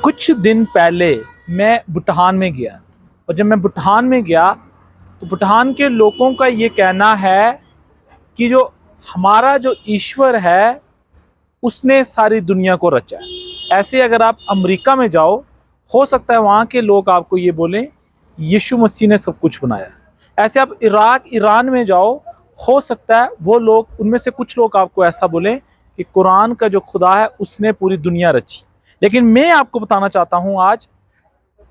कुछ दिन पहले मैं भूटान में गया, और जब मैं भूटान में गया तो भूटान के लोगों का ये कहना है कि जो हमारा जो ईश्वर है उसने सारी दुनिया को रचा है। ऐसे अगर आप अमेरिका में जाओ, हो सकता है वहाँ के लोग आपको ये बोलें यीशु मसीह ने सब कुछ बनाया। ऐसे आप इराक ईरान में जाओ, हो सकता है वो लोग, उनमें से कुछ लोग आपको ऐसा बोलें कि कुरान का जो खुदा है उसने पूरी दुनिया रची। लेकिन मैं आपको बताना चाहता हूं, आज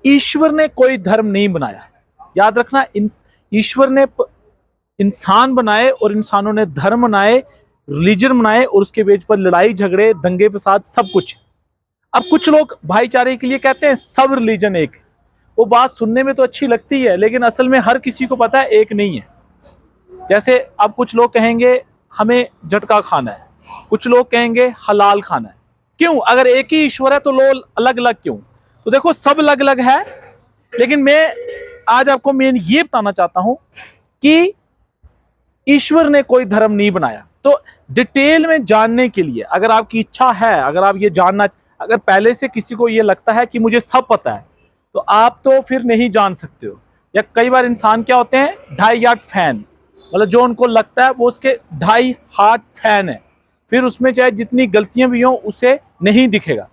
ईश्वर ने कोई धर्म नहीं बनाया। याद रखना, ईश्वर ने इंसान बनाए और इंसानों ने धर्म बनाए, रिलीजन बनाए, और उसके बेच पर लड़ाई झगड़े दंगे फसाद सब कुछ। अब कुछ लोग भाईचारे के लिए कहते हैं सब रिलीजन एक। वो बात सुनने में तो अच्छी लगती है, लेकिन असल में हर किसी को पता है एक नहीं है। जैसे अब कुछ लोग कहेंगे हमें झटका खाना है, कुछ लोग कहेंगे हलाल खाना है। क्यों? अगर एक ही ईश्वर है तो लोग अलग अलग क्यों? तो देखो, सब अलग अलग है, लेकिन मैं आज आपको मेन ये बताना चाहता हूं कि ईश्वर ने कोई धर्म नहीं बनाया। तो डिटेल में जानने के लिए अगर आपकी इच्छा है, अगर आप ये जानना, अगर पहले से किसी को ये लगता है कि मुझे सब पता है, तो आप तो फिर नहीं जान सकते हो। या कई बार इंसान क्या होते हैं, 2.5 हार्ट फैन, मतलब जो उनको लगता है वो उसके 2.5 हार्ट फैन है, फिर उसमें चाहे जितनी गलतियां भी हो उसे नहीं दिखेगा।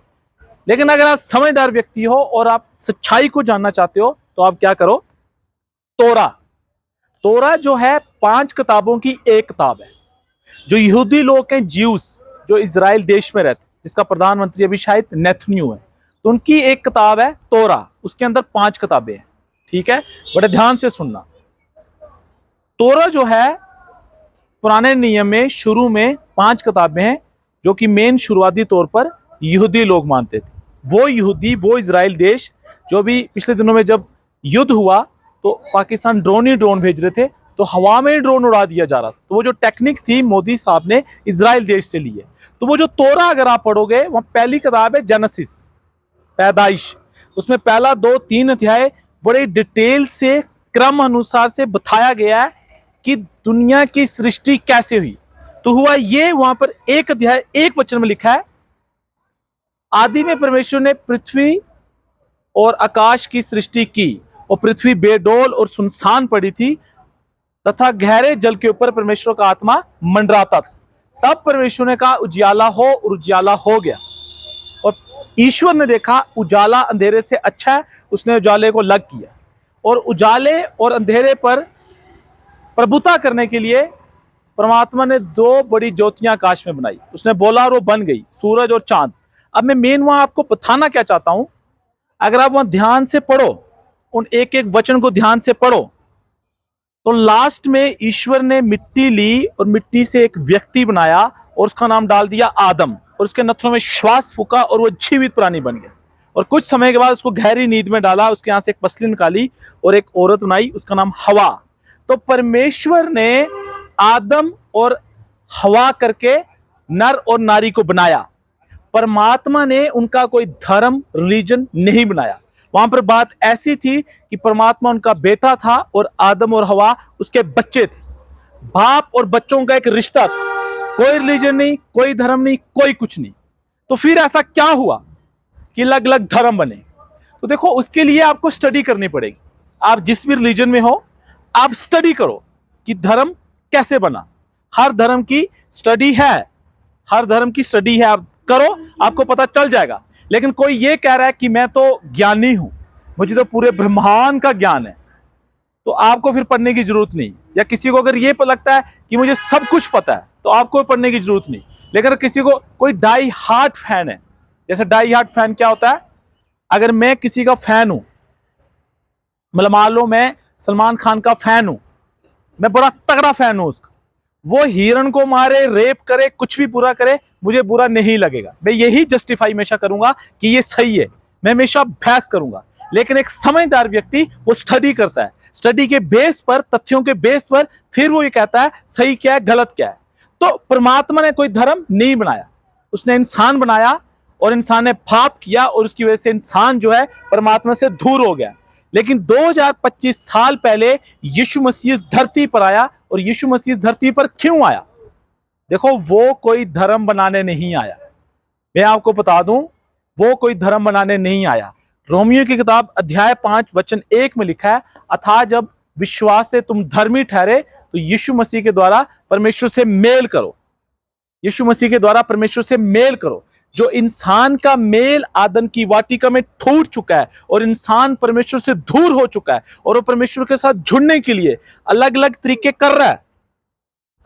लेकिन अगर आप समझदार व्यक्ति हो और आप सच्चाई को जानना चाहते हो तो आप क्या करो, तोरा जो है 5 किताबों की एक किताब है। जो यहूदी लोग हैं, ज्यूस, जो इजराइल देश में रहते, जिसका प्रधानमंत्री अभी शायद नेतन्याहू है, तो उनकी एक किताब है तोरा, उसके अंदर 5 किताबें हैं। ठीक है, बड़े ध्यान से सुनना। तोरा जो है पुराने नियम में शुरू में 5 किताबें हैं, जो कि मेन शुरुआती तौर पर यहूदी लोग मानते थे। वो यहूदी, वो इजराइल देश, जो भी पिछले दिनों में जब युद्ध हुआ तो पाकिस्तान ड्रोन ही ड्रोन भेज रहे थे, तो हवा में ही ड्रोन उड़ा दिया जा रहा था। तो वो जो टेक्निक थी मोदी साहब ने इजराइल देश से ली है। तो वो जो तोरा अगर आप पढ़ोगे, वहां पहली किताब है जेनेसिस, पैदाइश। उसमें पहला 2-3 अध्याय बड़े डिटेल से क्रम अनुसार से बताया गया है कि दुनिया की सृष्टि कैसे हुई। तो हुआ ये, वहां पर एक अध्याय 1 वचन में लिखा है, आदि में परमेश्वर ने पृथ्वी और आकाश की सृष्टि की, और पृथ्वी बेडौल और सुनसान पड़ी थी, तथा गहरे जल के ऊपर परमेश्वर का आत्मा मंडराता था। तब परमेश्वर ने कहा उजियाला हो, और उजियाला हो गया। और ईश्वर ने देखा उजाला अंधेरे से अच्छा है, उसने उजाले को अलग किया। और उजाले और अंधेरे पर प्रभुता करने के लिए परमात्मा ने 2 बड़ी ज्योतियां आकाश में बनाई। उसने बोला और वो बन गई, सूरज और चांद। अब मैं मेन वहां आपको बताना क्या चाहता हूं, अगर आप वहां ध्यान से पढ़ो, उन एक एक वचन को ध्यान से पढ़ो, तो लास्ट में ईश्वर ने मिट्टी ली और मिट्टी से एक व्यक्ति बनाया और उसका नाम डाल दिया आदम, और उसके नथनों में श्वास फूका और वो जीवित प्राणी बन गया। और कुछ समय के बाद उसको गहरी नींद में डाला, उसके यहां से एक पसली निकाली और एक औरत बनाई, उसका नाम हवा। तो परमेश्वर ने आदम और हवा करके नर और नारी को बनाया। परमात्मा ने उनका कोई धर्म, रिलीजन नहीं बनाया। वहां पर बात ऐसी थी कि परमात्मा उनका बेटा था और आदम और हवा उसके बच्चे थे। बाप और बच्चों का एक रिश्ता था, कोई रिलीजन नहीं, कोई धर्म नहीं, कोई कुछ नहीं। तो फिर ऐसा क्या हुआ कि अलग अलग धर्म बने? तो देखो, उसके लिए आपको स्टडी करनी पड़ेगी। आप जिस भी रिलीजन में हो, आप स्टडी करो कि धर्म कैसे बना। हर धर्म की स्टडी है, हर धर्म की स्टडी है, आप करो, आपको पता चल जाएगा। लेकिन कोई ये कह रहा है कि मैं तो ज्ञानी हूं, मुझे तो पूरे ब्रह्मांड का ज्ञान है, तो आपको फिर पढ़ने की जरूरत नहीं। या किसी को अगर ये लगता है कि मुझे सब कुछ पता है, तो आपको पढ़ने की जरूरत नहीं। लेकिन अगर किसी को कोई 2.5 हार्ट फैन है, जैसे 2.5 हार्ट फैन क्या होता है, अगर मैं किसी का फैन हूं, मतलब मान लो मैं सलमान खान का फैन हूं, मैं बड़ा तगड़ा फैन हूं उसका, वो हिरण को मारे, रेप करे, कुछ भी बुरा करे, मुझे बुरा नहीं लगेगा। मैं यही जस्टिफाई हमेशा करूंगा कि ये सही है, मैं हमेशा बहस करूंगा। लेकिन एक समझदार व्यक्ति वो स्टडी करता है, स्टडी के बेस पर, तथ्यों के बेस पर, फिर वो ये कहता है सही क्या है, गलत क्या है। तो परमात्मा ने कोई धर्म नहीं बनाया, उसने इंसान बनाया, और इंसान ने पाप किया, और उसकी वजह से इंसान जो है परमात्मा से दूर हो गया। लेकिन 2025 साल पहले यीशु मसीह धरती पर आया। और यीशु मसीह धरती पर क्यों आया? देखो, वो कोई धर्म बनाने नहीं आया। मैं आपको बता दूं, वो कोई धर्म बनाने नहीं आया। रोमियो की किताब अध्याय 5 वचन 1 में लिखा है, अतः जब विश्वास से तुम धर्मी ठहरे तो यीशु मसीह के द्वारा परमेश्वर से मेल करो। यीशु मसीह के द्वारा परमेश्वर से मेल करो। जो इंसान का मेल आदम की वाटिका में टूट चुका है और इंसान परमेश्वर से दूर हो चुका है और वो परमेश्वर के साथ जुड़ने के लिए अलग अलग तरीके कर रहा है,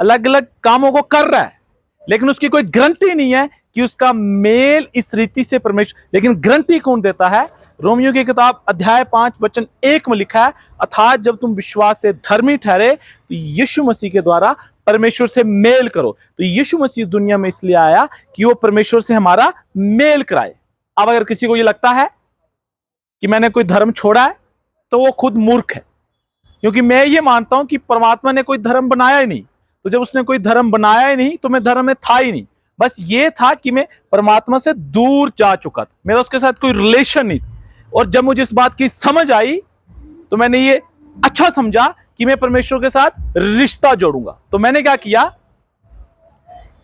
अलग अलग कामों को कर रहा है, लेकिन उसकी कोई गारंटी नहीं है कि उसका मेल इस रीति से परमेश्वर, लेकिन गारंटी कौन देता है? रोमियो की किताब अध्याय 5 वचन 1 में लिखा है, अर्थात जब तुम विश्वास से धर्मी ठहरे तो यीशु मसीह के द्वारा परमेश्वर से मेल करो। तो यीशु मसीह दुनिया में इसलिए आया कि वो परमेश्वर से हमारा मेल कराए। अब अगर किसी को ये लगता है कि मैंने कोई धर्म छोड़ा है तो वो खुद मूर्ख है, क्योंकि मैं ये मानता हूं कि परमात्मा ने कोई धर्म बनाया ही नहीं। तो जब उसने कोई धर्म बनाया ही नहीं तो मैं धर्म में था ही नहीं। बस ये था कि मैं परमात्मा से दूर जा चुका था, मेरा उसके साथ कोई रिलेशन नहीं था। और जब मुझे इस बात की समझ आई तो मैंने ये अच्छा समझा कि मैं परमेश्वर के साथ रिश्ता जोड़ूंगा। तो मैंने क्या किया?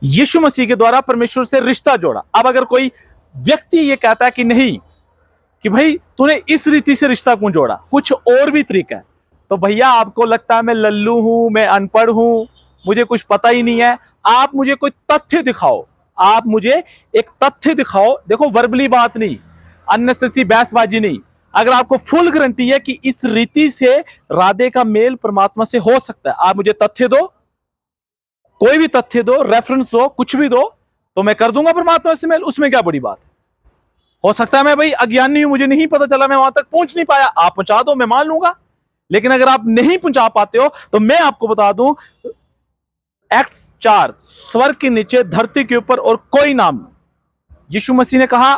यीशु मसीह के द्वारा परमेश्वर से रिश्ता जोड़ा। अब अगर कोई व्यक्ति ये कहता है कि नहीं, कि भाई तूने इस रीति से रिश्ता क्यों जोड़ा, कुछ और भी तरीका है, तो भैया आपको लगता है मैं लल्लू हूं, मैं अनपढ़ हूं, मुझे कुछ पता ही नहीं है। आप मुझे कोई तथ्य दिखाओ, आप मुझे एक तथ्य दिखाओ। देखो, वर्बली बात नहीं, अननेसेसरी बहसबाजी नहीं। अगर आपको फुल गारंटी है कि इस रीति से राधे का मेल परमात्मा से हो सकता है, आप मुझे तथ्य दो, कोई भी तथ्य दो, रेफरेंस दो, कुछ भी दो, तो मैं कर दूंगा परमात्मा से मेल। उसमें क्या बड़ी बात है? हो सकता है मैं भाई अज्ञानी हूं, मुझे नहीं पता चला, मैं वहां तक पहुंच नहीं पाया, आप पहुंचा दो, मैं मान लूंगा। लेकिन अगर आप नहीं पहुंचा पाते हो तो मैं आपको बता दूं, एक्ट्स 4, स्वर्ग के नीचे धरती के ऊपर और कोई नाम नहीं। यीशु मसीह ने कहा,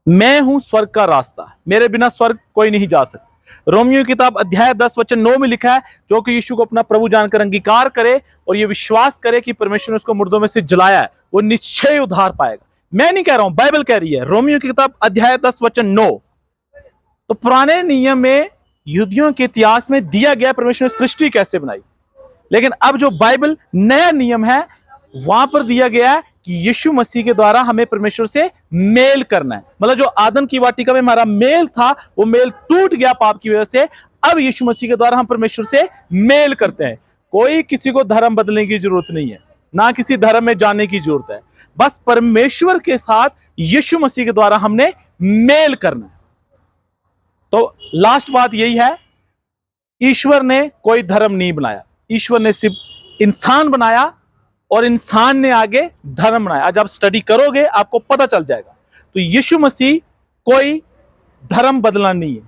मैं हूं स्वर्ग का रास्ता, मेरे बिना स्वर्ग कोई नहीं जा सकता। रोमियो की किताब अध्याय 10 वचन 9 में लिखा है, जो कि यीशु को अपना प्रभु जानकर अंगीकार करे और ये विश्वास करे कि परमेश्वर ने उसको मुर्दों में से जलाया है, वो निश्चय उद्धार पाएगा। मैं नहीं कह रहा हूं, बाइबल कह रही है। रोमियो की किताब अध्याय 10 वचन 9। तो पुराने नियम में, यहूदियों के इतिहास में दिया गया परमेश्वर ने सृष्टि कैसे बनाई, लेकिन अब जो बाइबल नया नियम है वहां पर दिया गया है कि यीशु मसीह के द्वारा हमें परमेश्वर से मेल करना है। मतलब जो आदम की वाटिका में हमारा मेल था, वो मेल टूट गया पाप की वजह से। अब यीशु मसीह के द्वारा हम परमेश्वर से मेल करते हैं। कोई किसी को धर्म बदलने की जरूरत नहीं है, ना किसी धर्म में जाने की जरूरत है। बस परमेश्वर के साथ यीशु मसीह के द्वारा हमने मेल करना है। तो लास्ट बात यही है, ईश्वर ने कोई धर्म नहीं बनाया, ईश्वर ने सिर्फ इंसान बनाया और इंसान ने आगे धर्म बनाया। आज आप स्टडी करोगे आपको पता चल जाएगा। तो यीशु मसीह कोई धर्म बदलना नहीं है।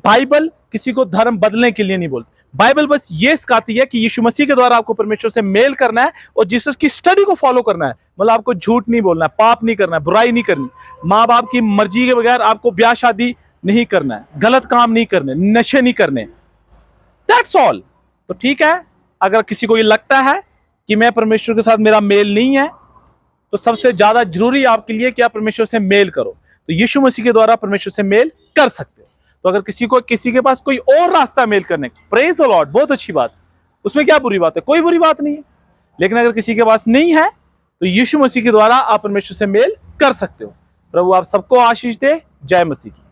बाइबल किसी को धर्म बदलने के लिए नहीं बोलती। बाइबल बस ये सिखाती है कि यीशु मसीह के द्वारा आपको परमेश्वर से मेल करना है और जीसस की स्टडी को फॉलो करना है। मतलब आपको झूठ नहीं बोलना है, पाप नहीं करना है, बुराई नहीं करनी, माँ बाप की मर्जी के बगैर आपको ब्याह शादी नहीं करना है, गलत काम नहीं करने, नशे नहीं करने। That's all. तो ठीक है, अगर किसी को ये लगता है कि मैं परमेश्वर के साथ मेरा मेल नहीं है, तो सबसे ज्यादा जरूरी आपके लिए कि आप परमेश्वर से मेल करो। तो यीशु मसीह के द्वारा परमेश्वर से मेल कर सकते हो। तो अगर किसी के पास कोई और रास्ता मेल करने का, प्रेज द लॉर्ड, बहुत अच्छी बात, उसमें क्या बुरी बात है? कोई बुरी बात नहीं है। लेकिन अगर किसी के पास नहीं है तो यीशु मसीह के द्वारा आप परमेश्वर से मेल कर सकते हो। प्रभु आप सबको आशीष दे। जय मसीह की।